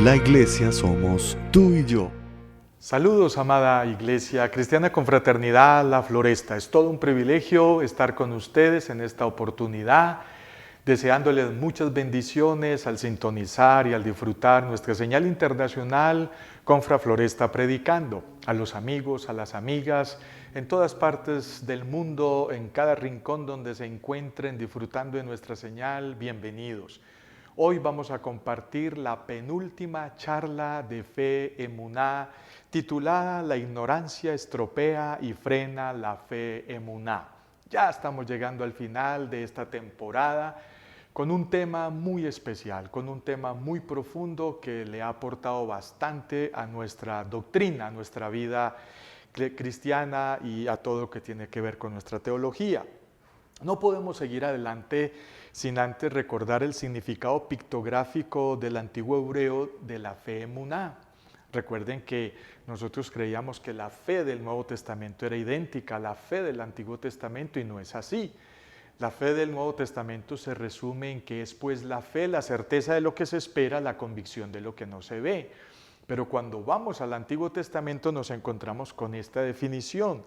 La iglesia somos tú y yo. Saludos, amada Iglesia Cristiana Confraternidad La Floresta. Es todo un privilegio estar con ustedes en esta oportunidad, deseándoles muchas bendiciones al sintonizar y al disfrutar nuestra señal internacional Confra Floresta Predicando. A los amigos, a las amigas, en todas partes del mundo, en cada rincón donde se encuentren disfrutando de nuestra señal, bienvenidos. Hoy vamos a compartir la penúltima charla de fe emuná titulada La ignorancia estropea y frena la fe emuná. Ya estamos llegando al final de esta temporada con un tema muy especial, con un tema muy profundo que le ha aportado bastante a nuestra doctrina, a nuestra vida cristiana y a todo lo que tiene que ver con nuestra teología. No podemos seguir adelante sin antes recordar el significado pictográfico del antiguo hebreo de la fe emuná. Recuerden que nosotros creíamos que la fe del Nuevo Testamento era idéntica a la fe del Antiguo Testamento y no es así. La fe del Nuevo Testamento se resume en que es pues la fe, la certeza de lo que se espera, la convicción de lo que no se ve. Pero cuando vamos al Antiguo Testamento nos encontramos con esta definición.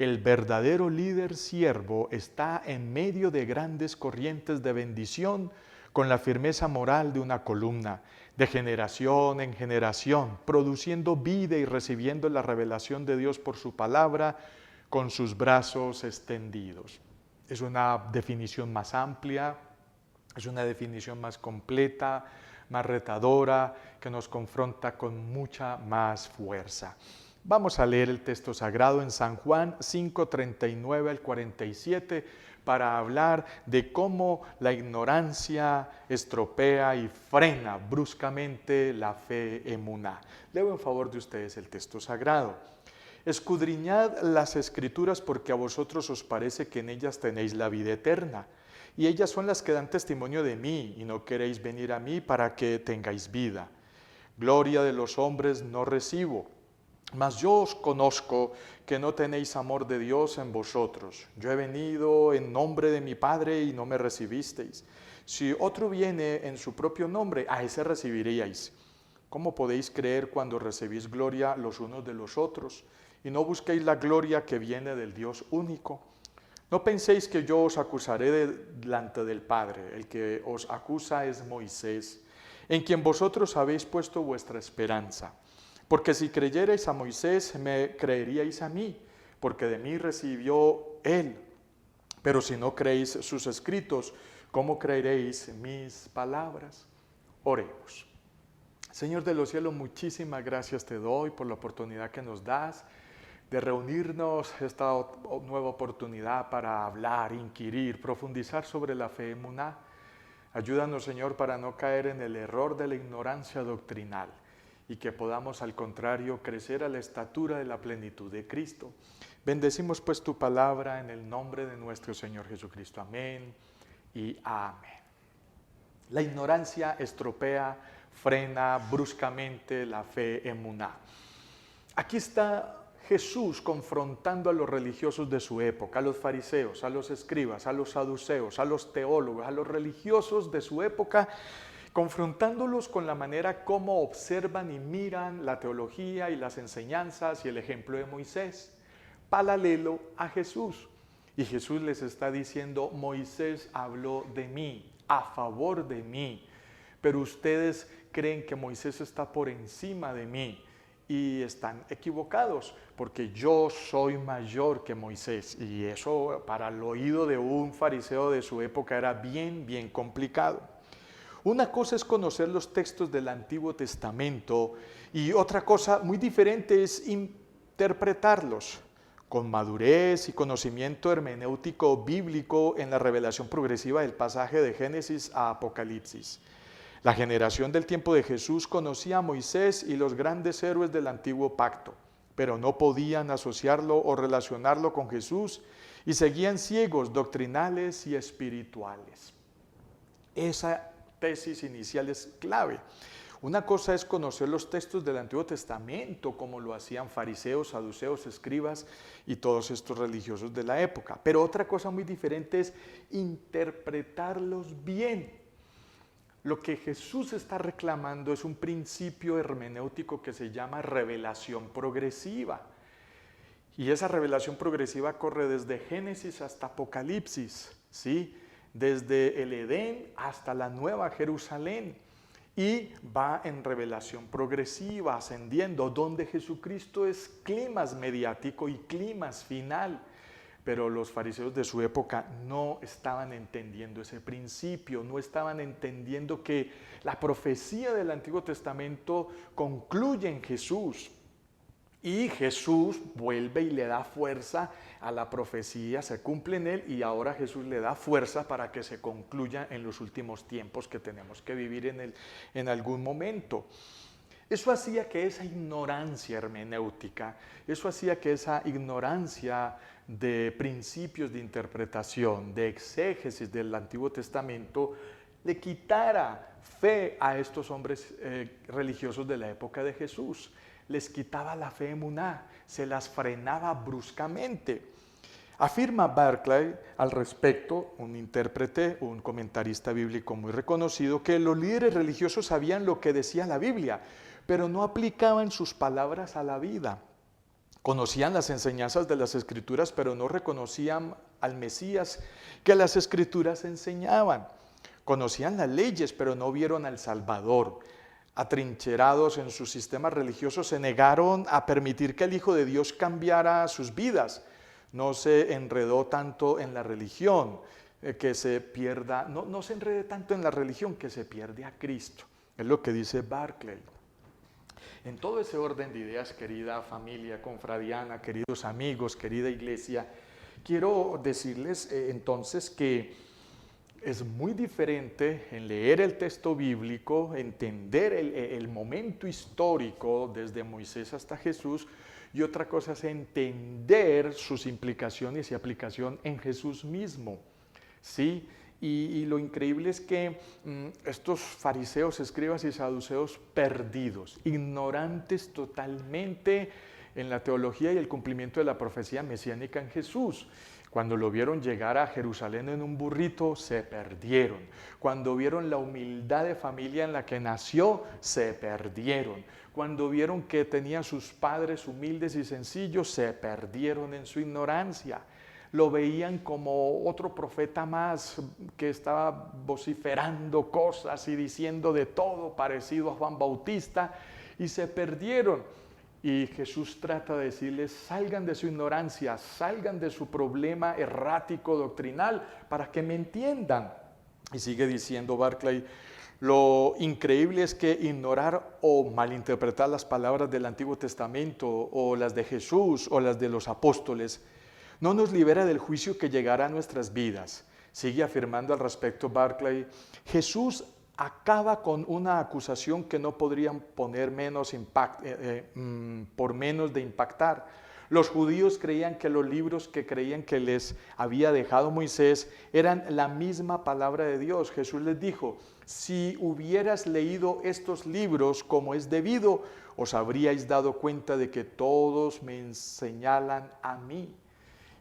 El verdadero líder siervo está en medio de grandes corrientes de bendición con la firmeza moral de una columna, de generación en generación, produciendo vida y recibiendo la revelación de Dios por su palabra con sus brazos extendidos. Es una definición más amplia, es una definición más completa, más retadora, que nos confronta con mucha más fuerza. Vamos a leer el texto sagrado en San Juan 5:39 al 47 para hablar de cómo la ignorancia estropea y frena bruscamente la fe emuná. Leo en favor de ustedes el texto sagrado. Escudriñad las Escrituras porque a vosotros os parece que en ellas tenéis la vida eterna, y ellas son las que dan testimonio de mí, y no queréis venir a mí para que tengáis vida. Gloria de los hombres no recibo, mas yo os conozco que no tenéis amor de Dios en vosotros. Yo he venido en nombre de mi Padre y no me recibisteis. Si otro viene en su propio nombre, a ese recibiríais. ¿Cómo podéis creer cuando recibís gloria los unos de los otros y no busquéis la gloria que viene del Dios único? No penséis que yo os acusaré delante del Padre. El que os acusa es Moisés, en quien vosotros habéis puesto vuestra esperanza. Porque si creyerais a Moisés, me creeríais a mí, porque de mí recibió él. Pero si no creéis sus escritos, ¿cómo creeréis mis palabras? Oremos. Señor de los cielos, muchísimas gracias te doy por la oportunidad que nos das de reunirnos, esta nueva oportunidad para hablar, inquirir, profundizar sobre la fe emuná. Ayúdanos, Señor, para no caer en el error de la ignorancia doctrinal y que podamos, al contrario, crecer a la estatura de la plenitud de Cristo. Bendecimos pues tu palabra en el nombre de nuestro Señor Jesucristo. Amén y amén. La ignorancia estropea, frena bruscamente la fe emuná. Aquí está Jesús confrontando a los religiosos de su época, a los fariseos, a los escribas, a los saduceos, a los teólogos, a los religiosos de su época, confrontándolos con la manera como observan y miran la teología y las enseñanzas y el ejemplo de Moisés, paralelo a Jesús. Y Jesús les está diciendo, Moisés habló de mí, a favor de mí, pero ustedes creen que Moisés está por encima de mí y están equivocados, porque yo soy mayor que Moisés. Y eso para el oído de un fariseo de su época era bien complicado. Una cosa es conocer los textos del Antiguo Testamento y otra cosa muy diferente es interpretarlos con madurez y conocimiento hermenéutico bíblico en la revelación progresiva del pasaje de Génesis a Apocalipsis. La generación del tiempo de Jesús conocía a Moisés y los grandes héroes del antiguo pacto, pero no podían asociarlo o relacionarlo con Jesús y seguían ciegos doctrinales y espirituales. Esa tesis inicial es clave. Una cosa es conocer los textos del Antiguo Testamento, como lo hacían fariseos, saduceos, escribas y todos estos religiosos de la época. Pero otra cosa muy diferente es interpretarlos bien. Lo que Jesús está reclamando es un principio hermenéutico que se llama revelación progresiva. Y esa revelación progresiva corre desde Génesis hasta Apocalipsis, ¿sí? Desde el Edén hasta la Nueva Jerusalén. Y va en revelación progresiva, ascendiendo, donde Jesucristo es clímax mediático y clímax final. Pero los fariseos de su época no estaban entendiendo ese principio, no estaban entendiendo que la profecía del Antiguo Testamento concluye en Jesús. Y Jesús vuelve y le da fuerza a la profecía, se cumple en él y ahora Jesús le da fuerza para que se concluya en los últimos tiempos que tenemos que vivir en algún momento. Eso hacía que esa ignorancia hermenéutica, eso hacía que esa ignorancia de principios de interpretación, de exégesis del Antiguo Testamento, le quitara fe a estos hombres religiosos de la época de Jesús. Les quitaba la fe emuná, se las frenaba bruscamente. Afirma Barclay al respecto, un intérprete, un comentarista bíblico muy reconocido, que los líderes religiosos sabían lo que decía la Biblia, pero no aplicaban sus palabras a la vida. Conocían las enseñanzas de las Escrituras, pero no reconocían al Mesías que las Escrituras enseñaban. Conocían las leyes, pero no vieron al Salvador. Atrincherados en sus sistemas religiosos, se negaron a permitir que el Hijo de Dios cambiara sus vidas. No se enredó tanto en la religión que se pierda, no se enrede tanto en la religión que se pierde a Cristo. Es lo que dice Barclay. En todo ese orden de ideas, querida familia confradiana, queridos amigos, querida iglesia, quiero decirles entonces que es muy diferente en leer el texto bíblico, entender el momento histórico desde Moisés hasta Jesús, y otra cosa es entender sus implicaciones y aplicación en Jesús mismo, ¿sí? Y lo increíble es que estos fariseos, escribas y saduceos perdidos, ignorantes totalmente en la teología y el cumplimiento de la profecía mesiánica en Jesús. Cuando lo vieron llegar a Jerusalén en un burrito, se perdieron. Cuando vieron la humildad de familia en la que nació, se perdieron. Cuando vieron que tenía sus padres humildes y sencillos, se perdieron en su ignorancia. Lo veían como otro profeta más que estaba vociferando cosas y diciendo de todo parecido a Juan Bautista, y se perdieron. Y Jesús trata de decirles, salgan de su ignorancia, salgan de su problema errático doctrinal para que me entiendan. Y sigue diciendo Barclay, lo increíble es que ignorar o malinterpretar las palabras del Antiguo Testamento o las de Jesús o las de los apóstoles no nos libera del juicio que llegará a nuestras vidas. Sigue afirmando al respecto Barclay, Jesús acaba con una acusación que no podrían poner por menos de impactar. Los judíos creían que los libros que creían que les había dejado Moisés eran la misma palabra de Dios. Jesús les dijo, si hubieras leído estos libros como es debido, os habríais dado cuenta de que todos me señalan a mí.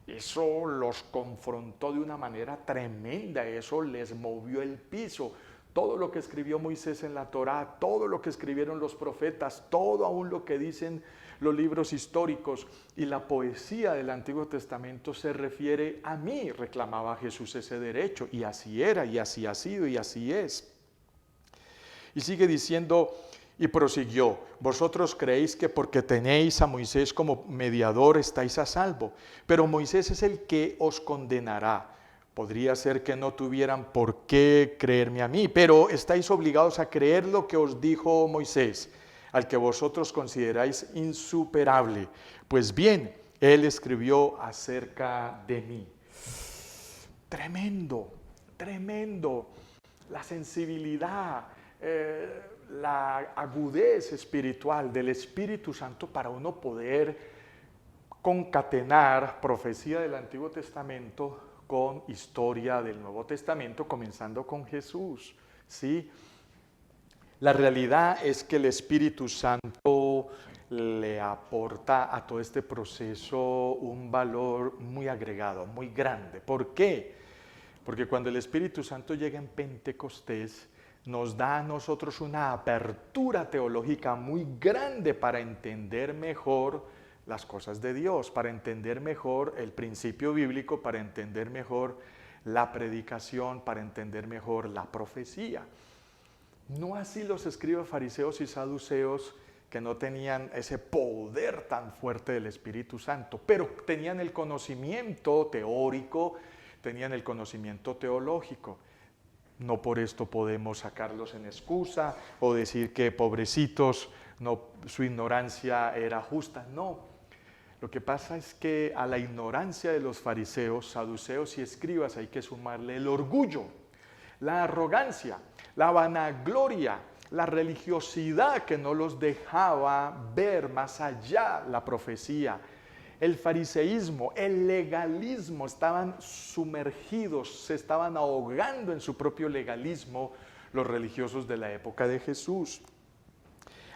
Eso los confrontó de una manera tremenda, eso les movió el piso. Todo lo que escribió Moisés en la Torá, todo lo que escribieron los profetas, todo aún lo que dicen los libros históricos y la poesía del Antiguo Testamento se refiere a mí, reclamaba Jesús ese derecho, y así era, y así ha sido, y así es. Y sigue diciendo, y prosiguió, vosotros creéis que porque tenéis a Moisés como mediador estáis a salvo, pero Moisés es el que os condenará. Podría ser que no tuvieran por qué creerme a mí, pero estáis obligados a creer lo que os dijo Moisés, al que vosotros consideráis insuperable. Pues bien, él escribió acerca de mí. Tremendo, tremendo. La sensibilidad, la agudez espiritual del Espíritu Santo para uno poder concatenar profecía del Antiguo Testamento con historia del Nuevo Testamento, comenzando con Jesús, ¿sí? La realidad es que el Espíritu Santo le aporta a todo este proceso un valor muy agregado, muy grande. ¿Por qué? Porque cuando el Espíritu Santo llega en Pentecostés, nos da a nosotros una apertura teológica muy grande para entender mejor las cosas de Dios, para entender mejor el principio bíblico, para entender mejor la predicación, para entender mejor la profecía. No así los escribas fariseos y saduceos, que no tenían ese poder tan fuerte del Espíritu Santo, pero tenían el conocimiento teórico, tenían el conocimiento teológico. No por esto podemos sacarlos en excusa o decir que pobrecitos, no, su ignorancia era justa. No, lo que pasa es que a la ignorancia de los fariseos, saduceos y escribas hay que sumarle el orgullo, la arrogancia, la vanagloria, la religiosidad que no los dejaba ver más allá la profecía. El fariseísmo, el legalismo, estaban sumergidos, se estaban ahogando en su propio legalismo los religiosos de la época de Jesús.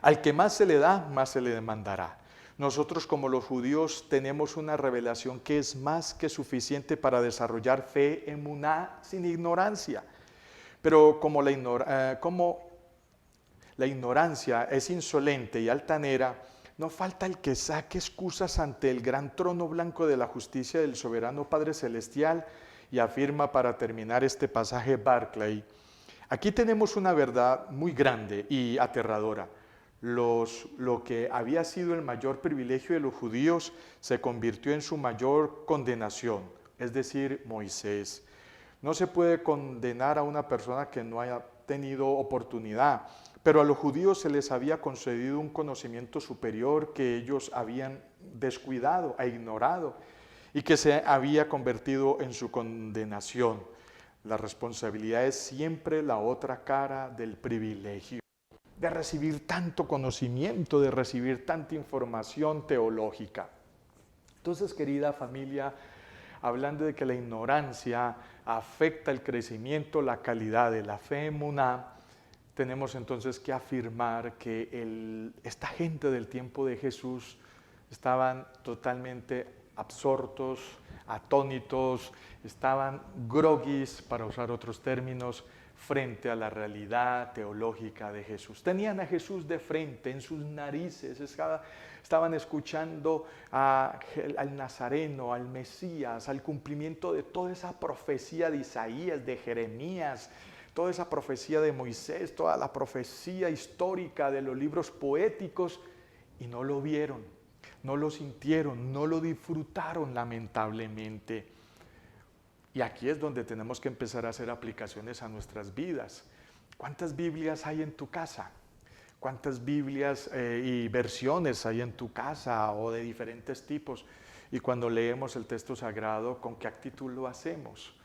Al que más se le da, más se le demandará. Nosotros como los judíos tenemos una revelación que es más que suficiente para desarrollar fe emuná sin ignorancia. Pero como la ignorancia es insolente y altanera, no falta el que saque excusas ante el gran trono blanco de la justicia del soberano Padre Celestial y afirma, para terminar este pasaje Barclay: aquí tenemos una verdad muy grande y aterradora. Lo que había sido el mayor privilegio de los judíos se convirtió en su mayor condenación, es decir, Moisés. No se puede condenar a una persona que no haya tenido oportunidad, pero a los judíos se les había concedido un conocimiento superior que ellos habían descuidado e ignorado y que se había convertido en su condenación. La responsabilidad es siempre la otra cara del privilegio, de recibir tanto conocimiento, de recibir tanta información teológica. Entonces, querida familia, hablando de que la ignorancia afecta el crecimiento, la calidad de la fe emuná, tenemos entonces que afirmar que esta gente del tiempo de Jesús estaban totalmente absortos, atónitos, estaban groguis, para usar otros términos, frente a la realidad teológica de Jesús. Tenían a Jesús de frente, en sus narices, estaban escuchando al Nazareno, al Mesías, al cumplimiento de toda esa profecía de Isaías, de Jeremías, toda esa profecía de Moisés, toda la profecía histórica de los libros poéticos, y no lo vieron, no lo sintieron, no lo disfrutaron, lamentablemente. Y aquí es donde tenemos que empezar a hacer aplicaciones a nuestras vidas. ¿Cuántas Biblias hay en tu casa? ¿Cuántas Biblias y versiones hay en tu casa o de diferentes tipos? Y cuando leemos el texto sagrado, ¿con qué actitud lo hacemos?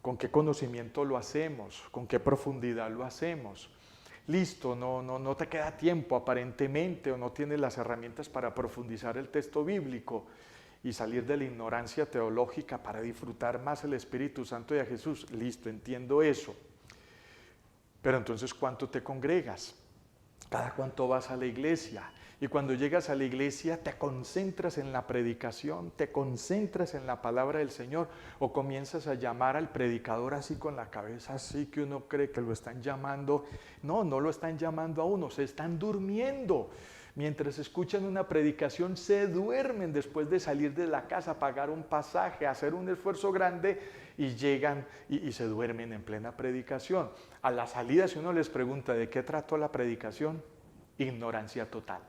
¿Con qué conocimiento lo hacemos? ¿Con qué profundidad lo hacemos? Listo, no te queda tiempo aparentemente o no tienes las herramientas para profundizar el texto bíblico y salir de la ignorancia teológica para disfrutar más el Espíritu Santo y a Jesús. Listo, entiendo eso. Pero entonces, ¿cuánto te congregas? ¿Cada cuánto vas a la iglesia? Y cuando llegas a la iglesia, ¿te concentras en la predicación? ¿Te concentras en la palabra del Señor? ¿O comienzas a llamar al predicador así con la cabeza, así que uno cree que lo están llamando? No, no lo están llamando a uno, se están durmiendo. Mientras escuchan una predicación, se duermen después de salir de la casa, pagar un pasaje, hacer un esfuerzo grande y llegan y se duermen en plena predicación. A la salida, si uno les pregunta de qué trató la predicación, ignorancia total.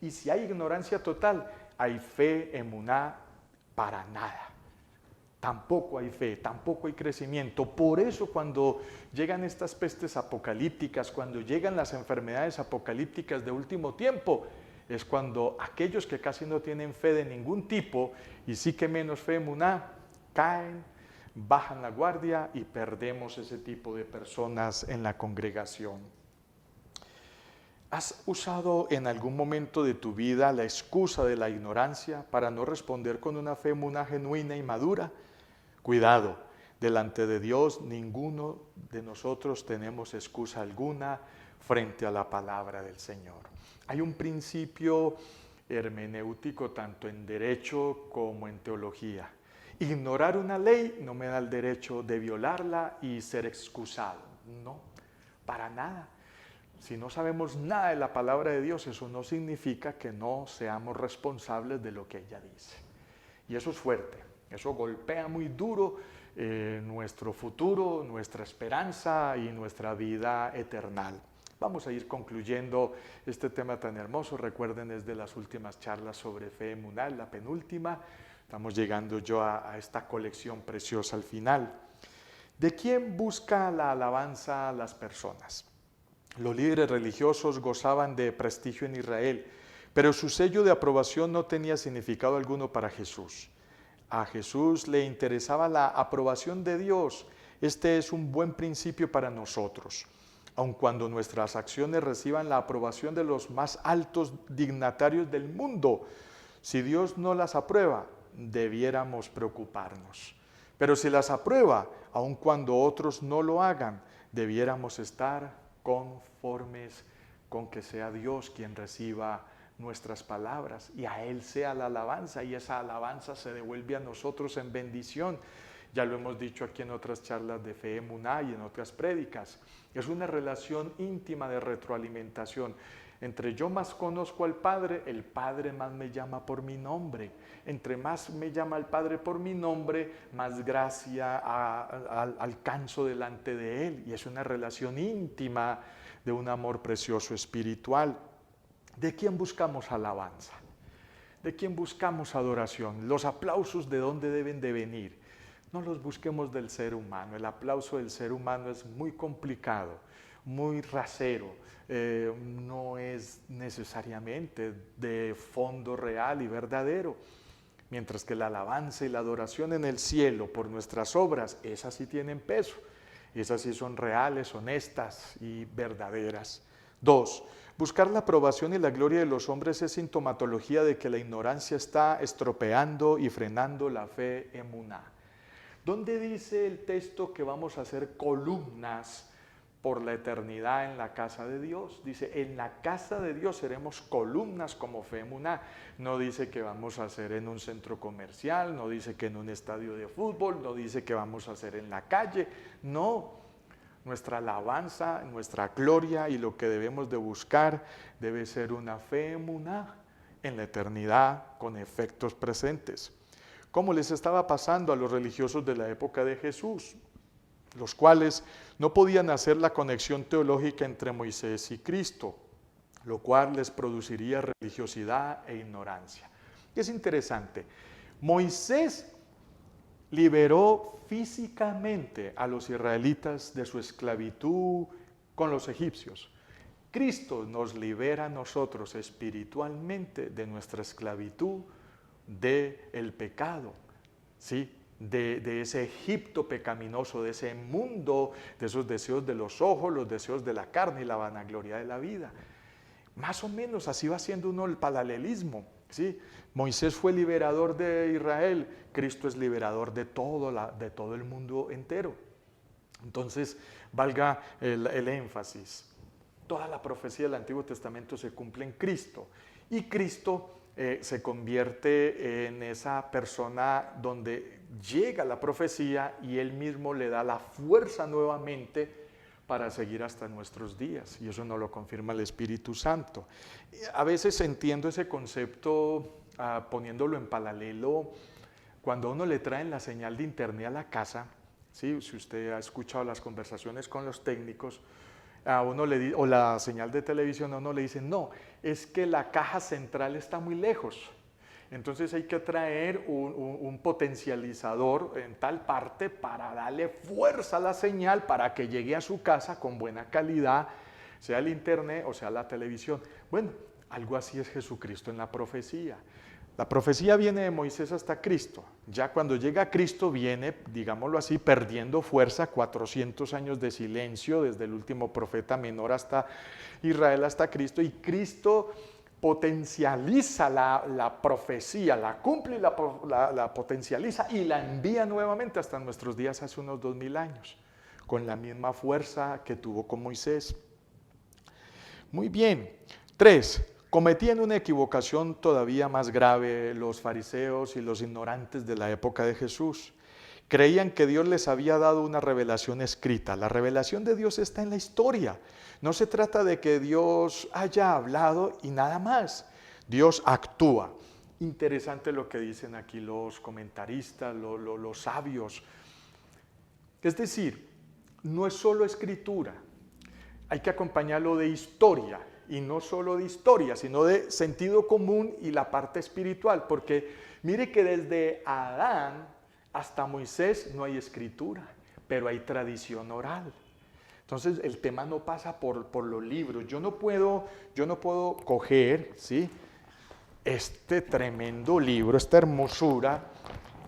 Y si hay ignorancia total, hay fe emuná para nada. Tampoco hay fe, tampoco hay crecimiento. Por eso cuando llegan estas pestes apocalípticas, cuando llegan las enfermedades apocalípticas de último tiempo, es cuando aquellos que casi no tienen fe de ningún tipo, y sí que menos fe emuná, caen, bajan la guardia y perdemos ese tipo de personas en la congregación. ¿Has usado en algún momento de tu vida la excusa de la ignorancia para no responder con una fe emuná genuina y madura? Cuidado, delante de Dios ninguno de nosotros tenemos excusa alguna frente a la palabra del Señor. Hay un principio hermenéutico tanto en derecho como en teología. Ignorar una ley no me da el derecho de violarla y ser excusado, no. para nada. Si no sabemos nada de la palabra de Dios, eso no significa que no seamos responsables de lo que ella dice. Y eso es fuerte, eso golpea muy duro nuestro futuro, nuestra esperanza y nuestra vida eterna. Vamos a ir concluyendo este tema tan hermoso. Recuerden, es de las últimas charlas sobre fe emuná, la penúltima. Estamos llegando a esta colección preciosa al final. ¿De quién busca la alabanza las personas? Los líderes religiosos gozaban de prestigio en Israel, pero su sello de aprobación no tenía significado alguno para Jesús. A Jesús le interesaba la aprobación de Dios. Este es un buen principio para nosotros. Aun cuando nuestras acciones reciban la aprobación de los más altos dignatarios del mundo, si Dios no las aprueba, debiéramos preocuparnos. Pero si las aprueba, aun cuando otros no lo hagan, debiéramos estar conformes con que sea Dios quien reciba nuestras palabras y a Él sea la alabanza, y esa alabanza se devuelve a nosotros en bendición. Ya lo hemos dicho aquí en otras charlas de fe emuná y en otras prédicas. Es una relación íntima de retroalimentación. Entre yo más conozco al Padre, el Padre más me llama por mi nombre. Entre más me llama el Padre por mi nombre, más gracia alcanzo delante de Él. Y es una relación íntima de un amor precioso espiritual. ¿De quién buscamos alabanza? ¿De quién buscamos adoración? Los aplausos, ¿de dónde deben de venir? No los busquemos del ser humano. El aplauso del ser humano es muy complicado, muy rasero, no es necesariamente de fondo real y verdadero. Mientras que la alabanza y la adoración en el cielo por nuestras obras, esas sí tienen peso, esas sí son reales, honestas y verdaderas. 2. Buscar la aprobación y la gloria de los hombres es sintomatología de que la ignorancia está estropeando y frenando la fe emuná. ¿Dónde dice el texto que vamos a hacer columnas por la eternidad en la casa de Dios? Dice, en la casa de Dios seremos columnas como fe emuná. No dice que vamos a hacer en un centro comercial, no dice que en un estadio de fútbol, no dice que vamos a hacer en la calle. No, nuestra alabanza, nuestra gloria y lo que debemos de buscar debe ser una fe emuná en la eternidad con efectos presentes. ¿Cómo les estaba pasando a los religiosos de la época de Jesús? Los cuales no podían hacer la conexión teológica entre Moisés y Cristo, lo cual les produciría religiosidad e ignorancia. Es interesante, Moisés liberó físicamente a los israelitas de su esclavitud con los egipcios. Cristo nos libera a nosotros espiritualmente de nuestra esclavitud, del pecado, ¿sí? De ese Egipto pecaminoso, de ese mundo, de esos deseos de los ojos, los deseos de la carne y la vanagloria de la vida. Más o menos así va siendo uno el paralelismo, ¿sí? Moisés fue liberador de Israel, Cristo es liberador de todo el mundo entero. Entonces, valga el énfasis. Toda la profecía del Antiguo Testamento se cumple en Cristo, y Cristo se convierte en esa persona donde llega la profecía y Él mismo le da la fuerza nuevamente para seguir hasta nuestros días, y eso nos lo confirma el Espíritu Santo. A veces entiendo ese concepto poniéndolo en paralelo cuando a uno le traen la señal de internet a la casa, ¿sí? Si usted ha escuchado las conversaciones con los técnicos, a uno o la señal de televisión, a uno le dicen, no, es que la caja central está muy lejos, entonces hay que traer un potencializador en tal parte para darle fuerza a la señal para que llegue a su casa con buena calidad, sea el internet o sea la televisión. Bueno, algo así es Jesucristo en la profecía. La profecía viene de Moisés hasta Cristo. Ya cuando llega Cristo viene, digámoslo así, perdiendo fuerza, 400 años de silencio, desde el último profeta menor hasta Israel, hasta Cristo, y Cristo potencializa la profecía, la cumple y la potencializa y la envía nuevamente hasta nuestros días hace unos 2000 años, con la misma fuerza que tuvo con Moisés. Muy bien. 3. Cometían una equivocación todavía más grave los fariseos y los ignorantes de la época de Jesús. Creían que Dios les había dado una revelación escrita. La revelación de Dios está en la historia. No se trata de que Dios haya hablado y nada más. Dios actúa. Interesante lo que dicen aquí los comentaristas, los sabios. Es decir, no es solo escritura, hay que acompañarlo de historia, y no solo de historia, sino de sentido común y la parte espiritual, porque mire que desde Adán hasta Moisés no hay escritura, pero hay tradición oral. Entonces el tema no pasa por los libros. Yo no puedo coger, ¿sí?, este tremendo libro, esta hermosura,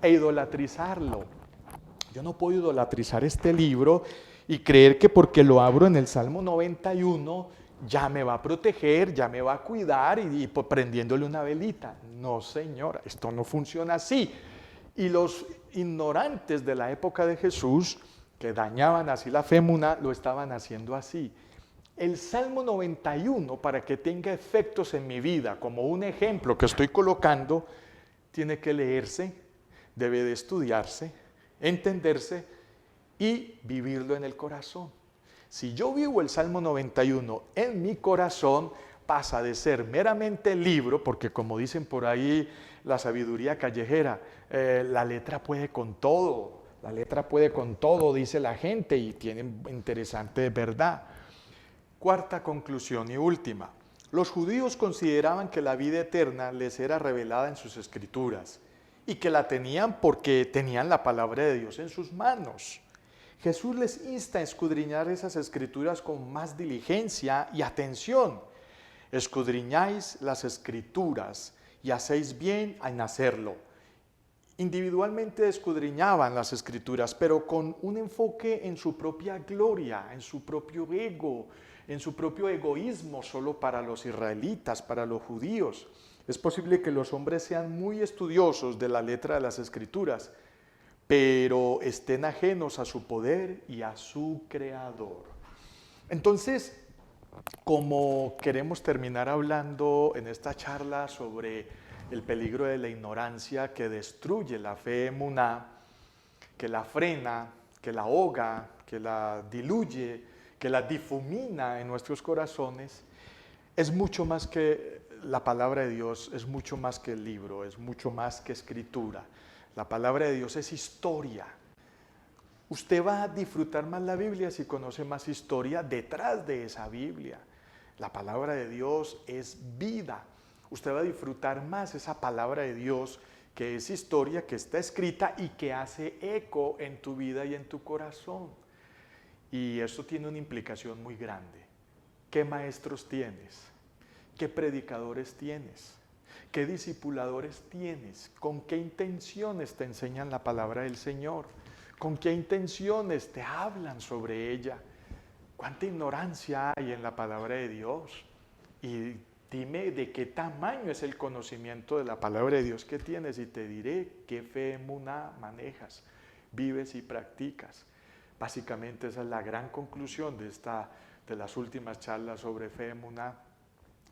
e idolatrizarlo. Yo no puedo idolatrizar este libro y creer que porque lo abro en el Salmo 91 ya me va a proteger, ya me va a cuidar y prendiéndole una velita. No, señora, esto no funciona así. Y los ignorantes de la época de Jesús, que dañaban así la fe emuná, lo estaban haciendo así. El Salmo 91, para que tenga efectos en mi vida, como un ejemplo que estoy colocando, tiene que leerse, debe de estudiarse, entenderse y vivirlo en el corazón. Si yo vivo el Salmo 91 en mi corazón, pasa de ser meramente libro, porque como dicen por ahí la sabiduría callejera, la letra puede con todo, dice la gente, y tiene interesante verdad. Cuarta conclusión y última. Los judíos consideraban que la vida eterna les era revelada en sus escrituras y que la tenían porque tenían la palabra de Dios en sus manos. Jesús les insta a escudriñar esas escrituras con más diligencia y atención. Escudriñáis las escrituras y hacéis bien en hacerlo. Individualmente escudriñaban las escrituras, pero con un enfoque en su propia gloria, en su propio ego, en su propio egoísmo, solo para los israelitas, para los judíos. Es posible que los hombres sean muy estudiosos de la letra de las escrituras, pero estén ajenos a su poder y a su creador. Entonces, como queremos terminar hablando en esta charla sobre el peligro de la ignorancia que destruye la fe emuná, que la frena, que la ahoga, que la diluye, que la difumina en nuestros corazones, es mucho más que la palabra de Dios, es mucho más que el libro, es mucho más que escritura. La palabra de Dios es historia. Usted va a disfrutar más la Biblia si conoce más historia detrás de esa Biblia. La palabra de Dios es vida. Usted va a disfrutar más esa palabra de Dios, que es historia, que está escrita y que hace eco en tu vida y en tu corazón. Y esto tiene una implicación muy grande. ¿Qué maestros tienes? ¿Qué predicadores tienes? ¿Qué discipuladores tienes? ¿Con qué intenciones te enseñan la palabra del Señor? ¿Con qué intenciones te hablan sobre ella? ¿Cuánta ignorancia hay en la palabra de Dios? Y dime de qué tamaño es el conocimiento de la palabra de Dios que tienes y te diré qué fe emuná manejas, vives y practicas. Básicamente esa es la gran conclusión de las últimas charlas sobre fe emuná.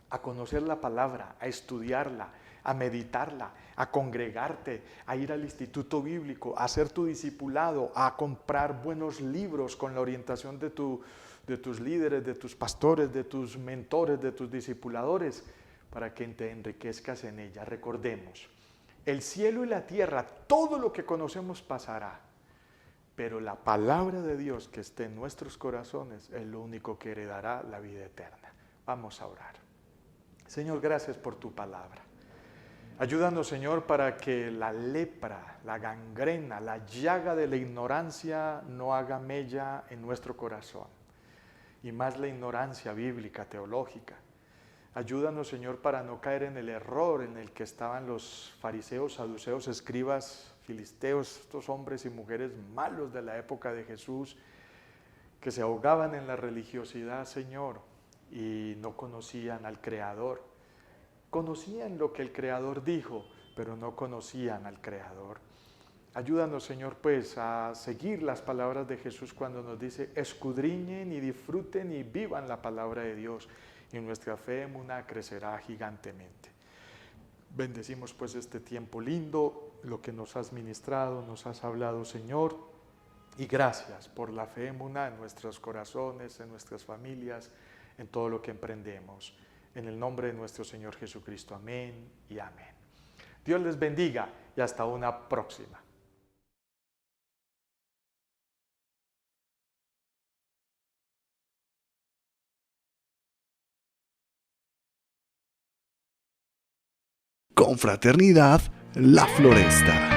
A conocer la palabra, a estudiarla, a meditarla, a congregarte, a ir al instituto bíblico, a hacer tu discipulado, a comprar buenos libros con la orientación de tus líderes, de tus pastores, de tus mentores, de tus discipuladores, para que te enriquezcas en ella. Recordemos, el cielo y la tierra, todo lo que conocemos pasará, pero la palabra de Dios que esté en nuestros corazones es lo único que heredará la vida eterna. Vamos a orar. Señor, gracias por tu palabra. Ayúdanos, Señor, para que la lepra, la gangrena, la llaga de la ignorancia no haga mella en nuestro corazón. Y más la ignorancia bíblica, teológica. Ayúdanos, Señor, para no caer en el error en el que estaban los fariseos, saduceos, escribas, filisteos, estos hombres y mujeres malos de la época de Jesús, que se ahogaban en la religiosidad, Señor, y no conocían al Creador. Conocían lo que el Creador dijo, pero no conocían al Creador. Ayúdanos, Señor, pues a seguir las palabras de Jesús cuando nos dice: escudriñen y disfruten y vivan la palabra de Dios, y nuestra fe emuná crecerá gigantemente. Bendecimos pues este tiempo lindo lo que nos has ministrado, nos has hablado, Señor. Y gracias por la fe emuná en nuestros corazones, en nuestras familias, en todo lo que emprendemos. En el nombre de nuestro Señor Jesucristo. Amén y amén. Dios les bendiga y hasta una próxima. Confraternidad La Floresta.